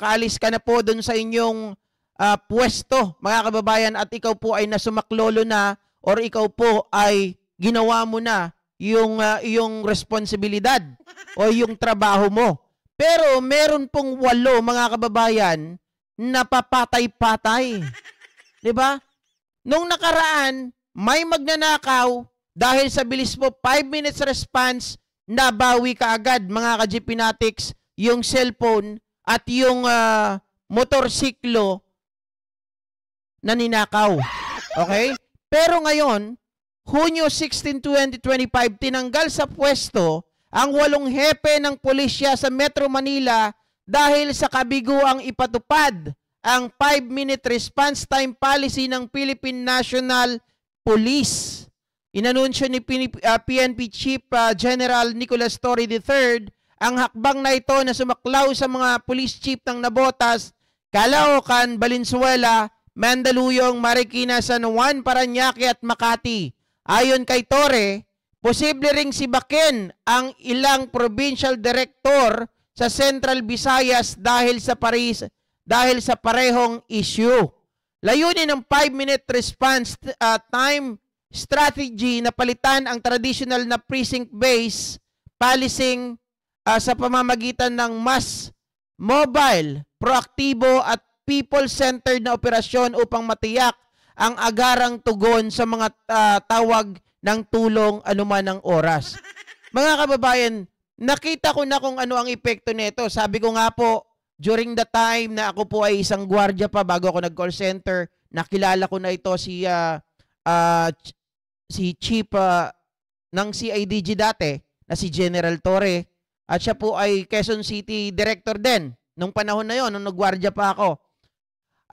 makaalis ka na po doon sa inyong pwesto, mga kababayan, at ikaw po ay nasumaklolo na or ikaw po ay ginawa mo na yung responsibilidad o yung trabaho mo. Pero meron pong 8 mga kababayan na papatay-patay. 'Di ba? Nung nakaraan, may magnanakaw dahil sa bilis mo 5 minutes response, nabawi ka agad mga ka-GP Fanatics yung cellphone at yung motorsiklo na ninakaw. Okay? Pero ngayon, Hunyo 16, 2025, tinanggal sa pwesto ang 8 hepe ng pulisya sa Metro Manila dahil sa kabiguang ipatupad ang 5-minute response time policy ng Philippine National Police. Inanunsyo ni PNP Chief General Nicolas Torre III ang hakbang na ito na sumaklaw sa mga police chief ng Navotas, Caloocan, Valenzuela, Mandaluyong, Marikina, San Juan, Parañaque at Makati. Ayon kay Torre, posible ring sibakin ang ilang provincial director sa Central Visayas dahil sa parehong issue. Layunin ng 5-minute response time strategy na palitan ang traditional na precinct-based policing sa pamamagitan ng mas mobile, proaktibo at people-centered na operasyon upang matiyak ang agarang tugon sa mga tawag ng tulong anuman ng oras. Mga kababayan, nakita ko na kung ano ang epekto nito. Sabi ko nga po, during the time na ako po ay isang gwardiya pa bago ako nag-call center, nakilala ko na ito si Chief ng CIDG dati na si General Torre at siya po ay Quezon City Director din nung panahon na yon, nung nagwardya pa ako.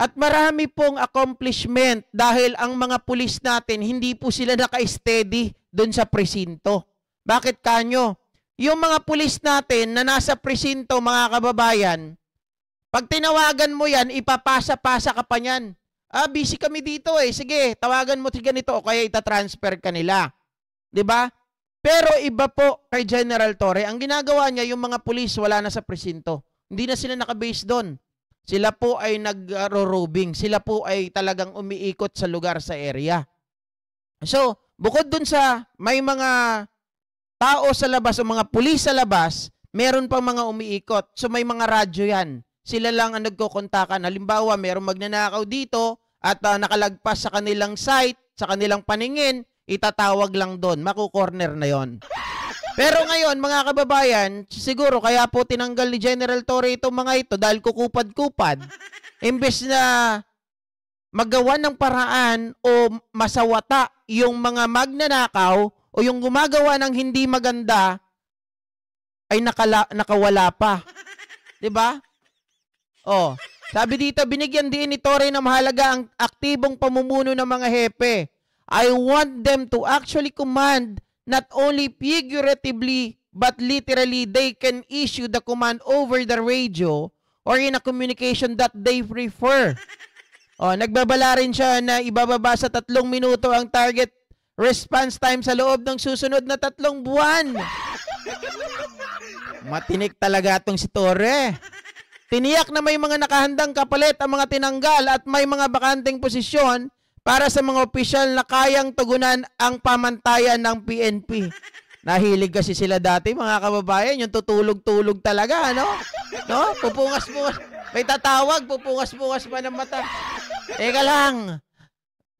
At marami pong accomplishment dahil ang mga pulis natin, hindi po sila naka-steady doon sa presinto. Bakit kanyo? Yung mga pulis natin na nasa presinto, mga kababayan, pag tinawagan mo yan, ipapasa-pasa ka pa yan. Busy kami dito eh. Sige, tawagan mo si ganito o kaya itatransfer ka nila. 'Di ba? Pero iba po kay General Torre, ang ginagawa niya, yung mga pulis wala na sa presinto. Hindi na sila naka-base doon. Sila po ay nag-roving. Sila po ay talagang umiikot sa lugar, sa area. So, bukod dun sa may mga tao sa labas o mga pulis sa labas, meron pang mga umiikot. So, may mga radyo yan. Sila lang ang nagkukontakan. Halimbawa, merong magnanakaw dito at nakalagpas sa kanilang site, sa kanilang paningin, itatawag lang doon. Makukorner na yon. Pero ngayon, mga kababayan, siguro kaya po tinanggal ni General Torre itong mga ito dahil kukupad-kupad. Imbes na magawa ng paraan o masawata yung mga magnanakaw o yung gumagawa ng hindi maganda ay nakawala pa. 'Di ba? Oh, sabi dito, binigyan din ni Torre ng mahalaga ang aktibong pamumuno ng mga hepe. I want them to actually command not only figuratively but literally. They can issue the command over the radio or in a communication that they prefer. Oh, nagbabala rin siya na ibababa sa 3 minuto ang target response time sa loob ng susunod na 3 buwan. Matinik talaga itong si Torre. Tiniyak na may mga nakahandang kapalit ang mga tinanggal at may mga bakanteng posisyon para sa mga opisyal na kayang tugunan ang pamantayan ng PNP. Nahilig kasi sila dati, mga kababayan, yung tutulog-tulog talaga, ano? No? Pupungas-pungas. May tatawag, pupungas-pungas pa ng mata. Teka lang.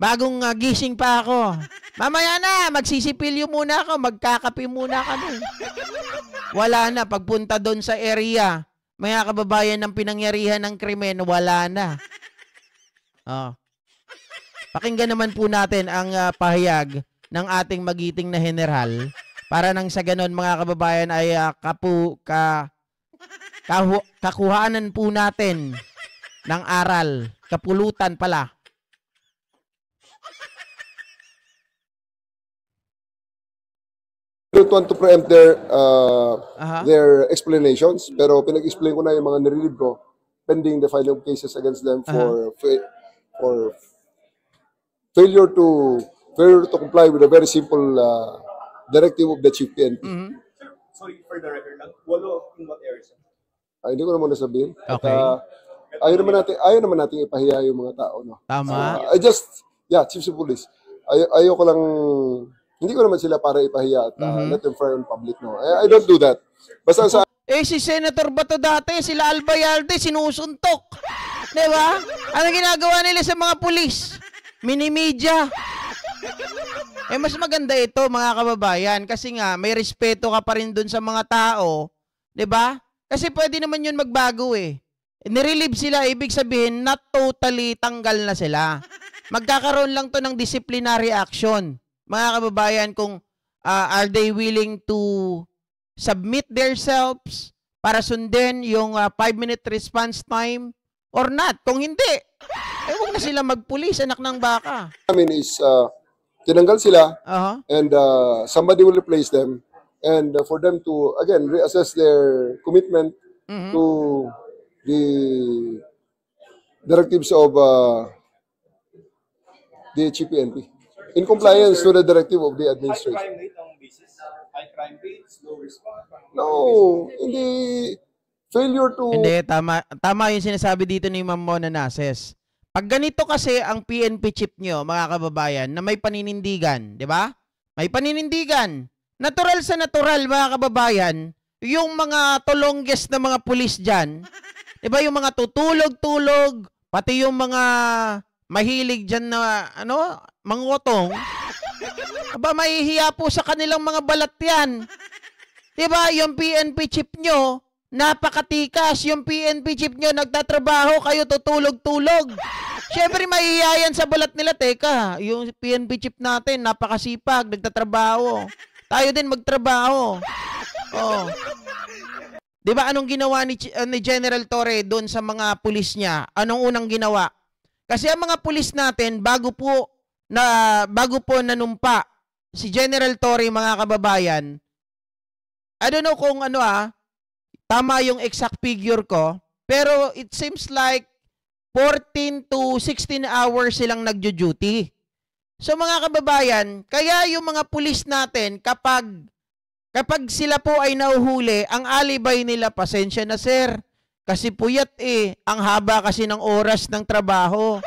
Bagong gising pa ako. Mamaya na, magsisipilyo muna ako, magkakape muna kami. Wala na, pagpunta doon sa area, mga kababayan, ng pinangyarihan ng krimen, wala na. Oh. Pakinggan naman po natin ang pahayag ng ating magiting na general para nang sa ganon, mga kababayan, ay kakuhanan po natin ng aral. Kapulutan pala. I don't want to preempt their explanations, pero pinag-explain ko na yung mga nirelieve ko pending the filing of cases against them for failure to comply with a very simple directive of the Chief PNP. Sorry, for the record lang, walo in what area? Hindi ko na muna sabihin. Okay. At, ayaw naman natin ipahiya yung mga tao, no? Tama. Chiefs of police, ayaw ko lang, hindi ko naman sila para ipahiya at let them fry on public, no? I don't do that. Basta sa... si Senator Bato dati, sila Albayalde, sinusuntok. Diba? Ano ginagawa nila sa mga pulis? Mini-media. Mas maganda ito, mga kababayan, kasi nga, may respeto ka pa rin dun sa mga tao. Diba? Kasi pwede naman yun magbago eh. Nirelieve sila, ibig sabihin, not totally tanggal na sila. Magkakaroon lang to ng disciplinary action. Mga kababayan, kung are they willing to submit themselves para sundin yung 5-minute response time or not. Kung hindi, huwag na sila magpulis, anak ng baka. I mean is, tinanggal sila and somebody will replace them. And for them to, again, reassess their commitment to the directives of the HPNP in compliance to the directive of the administration. High crime rates, low response? No, hindi. Failure to... Hindi, tama yung sinasabi dito ni Ma'am Mona Nases. Pag ganito kasi ang PNP chief nyo, mga kababayan, na may paninindigan, di ba? May paninindigan. Natural sa natural, mga kababayan, yung mga tulongges na mga pulis dyan, di ba, yung mga tutulog-tulog, pati yung mga mahilig dyan na, mangotong, aba, mahihiya po sa kanilang mga balat yan. Di ba, yung PNP chief nyo, napakatikas. Yung PNP chief nyo, nagtatrabaho, kayo tutulog-tulog. Siyempre, mahihiya yan sa balat nila. Teka, yung PNP chief natin, napakasipag, nagtatrabaho. Tayo din magtrabaho. Oh. Di ba anong ginawa ni General Torre doon sa mga pulis niya? Anong unang ginawa? Kasi ang mga pulis natin, bago po nanumpa si General Torre, mga kababayan, I don't know kung tama yung exact figure ko, pero it seems like 14 to 16 hours silang nagjo-duty. So mga kababayan, kaya yung mga pulis natin, kapag sila po ay nahuhuli, ang alibay nila, pasensya na sir, kasi puyat ang haba kasi ng oras ng trabaho.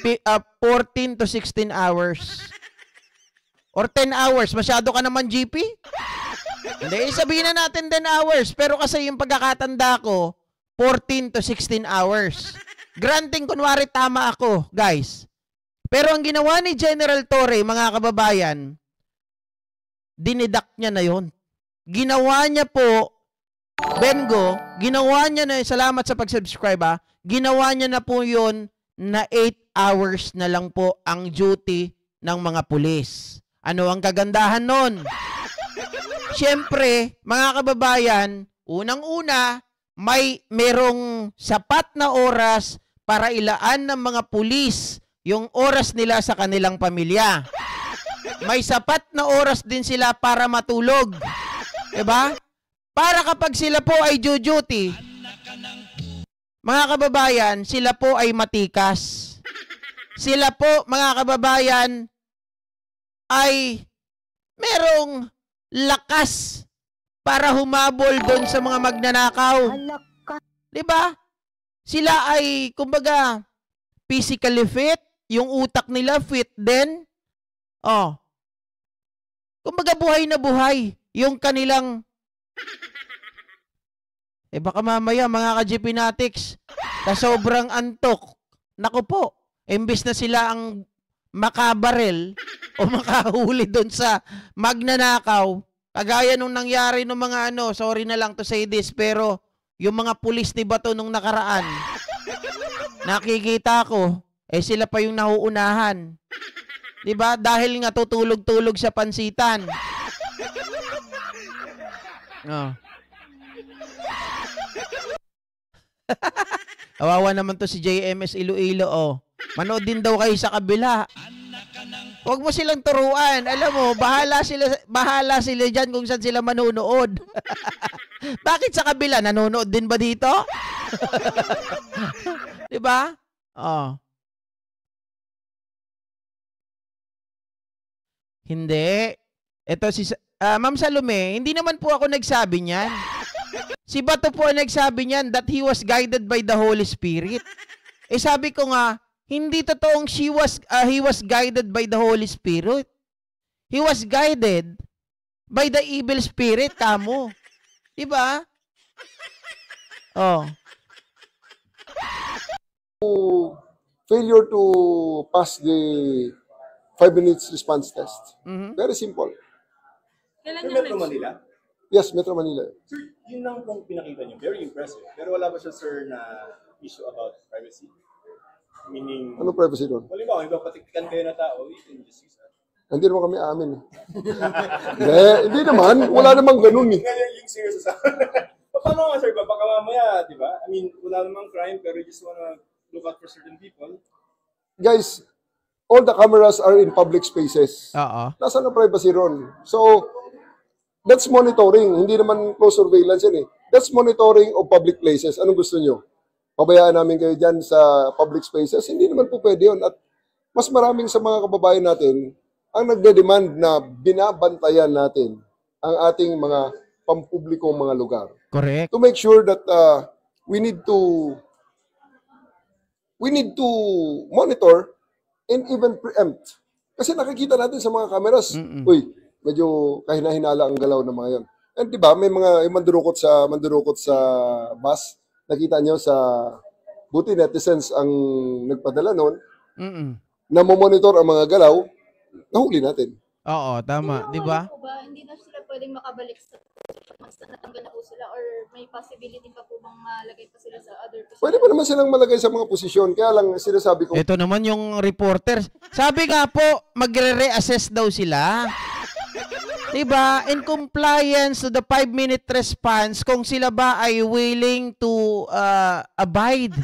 14 to 16 hours. Or 10 hours, masyado ka naman GP? Hindi, sabihin na natin 10 hours, pero kasi yung pagkakatanda ko, 14 to 16 hours. Granting, kunwari tama ako, guys. Pero ang ginawa ni General Torre, mga kababayan, dinidak niya na yon. Ginawa niya po, Bengo, ginawa niya na, salamat sa pag-subscribe ginawa niya na po yon na 8 hours na lang po ang duty ng mga pulis. Ano ang kagandahan nun? Siyempre, mga kababayan, unang-una, merong sapat na oras para ilaan ng mga pulis yung oras nila sa kanilang pamilya. May sapat na oras din sila para matulog. Diba? Para kapag sila po ay duty, mga kababayan, sila po ay matikas. Sila po, mga kababayan, ay merong lakas para humabol doon sa mga magnanakaw. Diba? Sila ay, kumbaga, physically fit, yung utak nila fit din. Kumbaga buhay na buhay yung kanilang baka mamaya mga ka-GP Natics na sobrang antok. Naku po, imbis na sila ang makabarel o makahuli doon sa magnanakaw, kagaya nung nangyari nung mga sorry na lang to say this, pero yung mga pulis ni Bato nung nakaraan, nakikita ko, sila pa yung nauunahan. Diba? Dahil nga tutulog-tulog sa pansitan. Kawawa naman to si JMS Iloilo, Manood din daw kayo sa kabila. Huwag mo silang turuan. Alam mo, bahala sila dyan kung saan sila manunood. Bakit sa kabila? Nanonood din ba dito? Diba? Hindi. Ito si Ma'am Salome, hindi naman po ako nagsabi niyan. Si Bato po ang nagsabi niyan that he was guided by the Holy Spirit. Eh sabi ko nga, hindi totoong he was guided by the Holy Spirit. He was guided by the evil spirit, kamo. Diba? Oh. Failure to pass the 5 minutes response test. Very simple. Kailan Metro Manila? Yes, Metro Manila. Sir, yun lang pong pinakita niyo. Very impressive. Pero wala ba siya, sir, na issue about privacy? Meaning... Ano privacy doon? Halimbawa, iba patiktikan kayo na tao, you can just use that. Hindi naman kami amin. Hindi naman. Wala namang ganun eh. Ngayon yung serious sa paano nga, sir? Baka mamaya, di ba? I mean, wala namang crime, pero you just wanna look out for certain people. Guys, all the cameras are in public spaces. Nasaan ang privacy ron? So, that's monitoring. Hindi naman close surveillance yan eh. That's monitoring of public places. Anong gusto nyo? Pabayaan namin kayo dyan sa public spaces? Hindi naman po pwede yun. At mas maraming sa mga kababayan natin ang nagde-demand na binabantayan natin ang ating mga pampublikong mga lugar. Correct. To make sure that we need to monitor and even preempt. Kasi nakikita natin sa mga cameras, uy, medyo kahina-hinala ang galaw ng mga yon. And di ba, may mga mandurukot sa bus, nakita nyo sa buti netizens ang nagpadala noon, na monitor ang mga galaw, nahuli natin. Oo, tama, di ba? Hindi na sila pwedeng makabalik sa natanggal na po sila or may possibility pa po bang malagay pa sila sa other position? Pwede pa naman silang malagay sa mga posisyon. Kaya lang sinasabi ko... Ito naman yung reporters. Sabi nga po, magre-reassess daw sila. Diba? In compliance to the 5-minute response, kung sila ba ay willing to abide.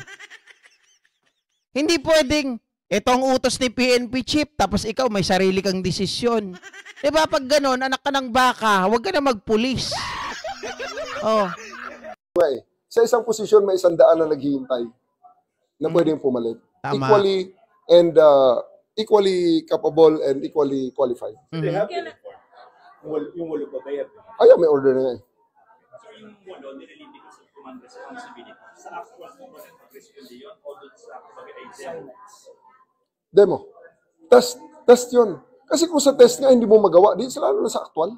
Hindi pwedeng, itong utos ni PNP chief, tapos ikaw may sarili kang desisyon. Diba? Pag ganun, anak ka ng baka, huwag ka na magpulis. Oh. Sa isang posisyon, may 100 na naghihintay na pwedeng pumalit. Tama. Equally capable and equally qualified. So they have the report. Yung walo pa ba yan? Ayaw, may order na nga eh. So yung walo, nililindi ko sa command responsibility. Sa actual mo ba nag-responde yun? O doon sa demo. Test yun. Kasi kung sa test nga hindi mo magawa, di sila lalo na sa actual.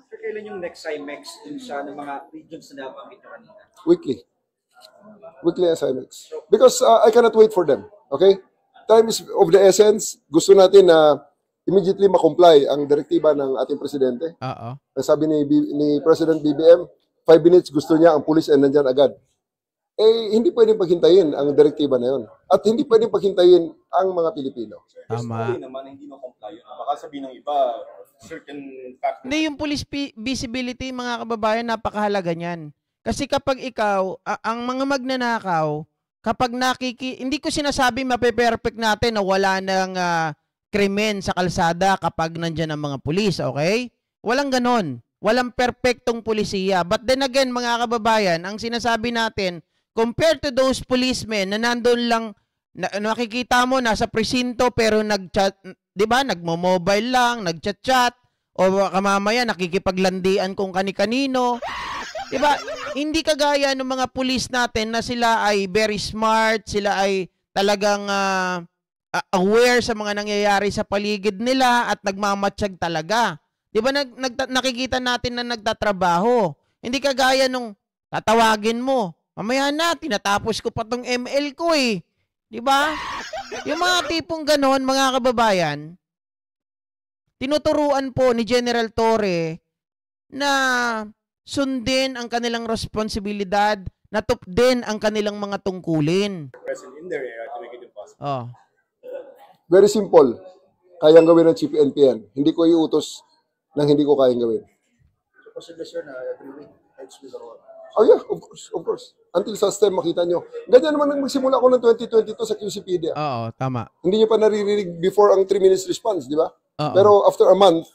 Sir, kailan yung next CIMEX dun sa mga regions na nabanggit nyo kanina? Weekly. Weekly assignments. Because I cannot wait for them. Okay? Time is of the essence. Gusto natin na immediately ma-comply ang direktiba ng ating presidente. Sabi ni President BBM, 5 minutes gusto niya ang pulis ay nandyan agad. Eh, hindi pwedeng paghintayin ang direktiba na yun. At hindi pwedeng paghintayin ang mga Pilipino. Tama. Naman, hindi ma-comply yun. Baka sabihin ng iba, certain factors. Hindi, yung police visibility, mga kababayan, napakahalaga niyan. Kasi kapag ikaw, ang mga magnanakaw, kapag hindi ko sinasabi mape-perfect natin na wala ng krimen sa kalsada kapag nandyan ang mga pulis, okay? Walang ganon. Walang perfectong pulisiya. But then again, mga kababayan, ang sinasabi natin, compared to those policemen na nandun lang, nakikita mo, nasa presinto, pero nag-chat, di ba? Nagmo-mobile lang, nag-chat-chat, o kamamaya, nakikipaglandian kung kani-kanino. Di ba? Hindi kagaya ng mga pulis natin na sila ay very smart, sila ay talagang aware sa mga nangyayari sa paligid nila at nagmamatsyag talaga. Di ba nakikita natin na nagtatrabaho? Hindi kagaya nung tatawagin mo, mamaya na, tinatapos ko pa tong ML ko eh. Di ba? Yung mga tipong ganon, mga kababayan, tinuturuan po ni General Torre na sundin ang kanilang responsibilidad, natupdin ang kanilang mga tungkulin. Very simple. Kayang gawin ng Chief NP yan. Hindi ko iutos nang hindi ko kayang gawin. So, posible sir na every week, heads with the roll. Oh yeah, of course. Until sa STEM makita nyo. Ganyan naman nang magsimula ako ng 2022 sa QCPD. Oo, tama. Hindi nyo pa naririnig before ang 3 minutes response, di ba? Pero after a month,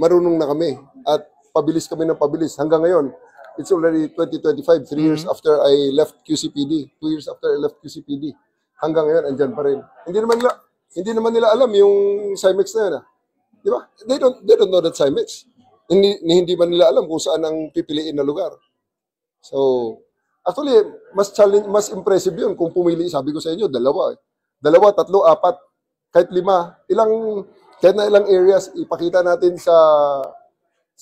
marunong na kami. At pabilis kami ng pabilis. Hanggang ngayon, it's already 2025, 3 years after I left QCPD. 2 years after I left QCPD. Hanggang ngayon, andyan pa rin. Hindi naman nila alam yung CIMEX na yun. Di ba? They don't know that CIMEX. Hindi man nila alam kung saan ang pipiliin na lugar. So, actually, mas impressive yun kung pumili, sabi ko sa inyo, dalawa. Dalawa, tatlo, apat, kahit lima. Kahit na ilang areas, ipakita natin sa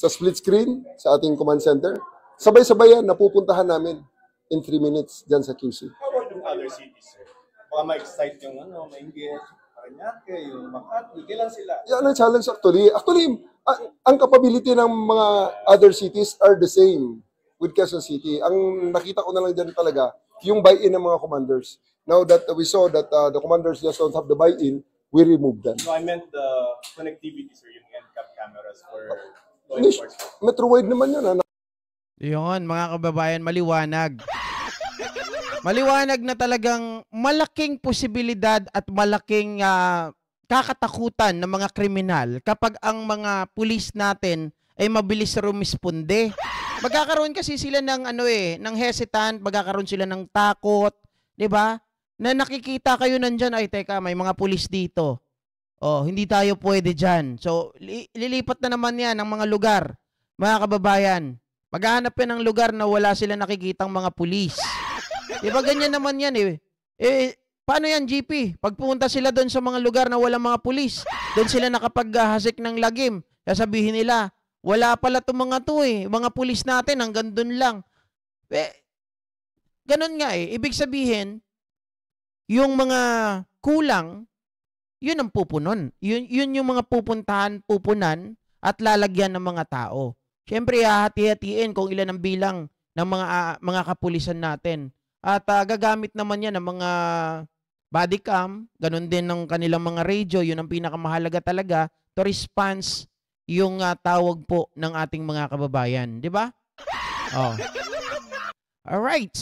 split screen, sa ating command center. Sabay-sabay yan, napupuntahan namin in 3 minutes dyan sa QC. How about yung other cities, sir? Baka ma-excite yung ma-engage, Parañaque, yung Makati, kailan sila? Yan ang challenge actually. Actually, ang capability ng mga other cities are the same with Quezon City. Ang nakita ko na lang dyan talaga, yung buy-in ng mga commanders. Now that we saw that the commanders just don't have the buy-in, we removed them. No, I meant the connectivity, sir, yung NCAP cameras for law enforcement. Metro-wide naman yun. Yun, mga kababayan, maliwanag. Maliwanag na talagang malaking posibilidad at malaking kakatakutan ng mga kriminal kapag ang mga pulis natin ay mabilis rumisponde. Magkakaroon kasi sila ng ng hesitant, magkakaroon sila ng takot, 'di ba? Na nakikita kayo nandiyan, ay teka, may mga pulis dito. Oh, hindi tayo pwede diyan. So, lilipat na naman 'yan ng mga lugar. Mga kababayan, maghahanap yan ng lugar na wala sila nakikitang mga pulis. Di ba ganyan naman yan paano yan, GP? Pag pumunta sila doon sa mga lugar na walang mga pulis, doon sila nakapaghasik ng lagim. Sasabihin nila, wala pala itong mga to mga pulis natin, hanggang doon lang. Ganun nga Ibig sabihin, yung mga kulang, yun ang pupunon. Yun yung mga pupunan at lalagyan ng mga tao. Siyempre, hahati-hatiin kung ilan ang bilang ng mga kapulisan natin. At gagamit naman yan ng mga body cam, ganun din ng kanilang mga radio, yun ang pinakamahalaga talaga to response yung tawag po ng ating mga kababayan. Di ba? Oh. Alright.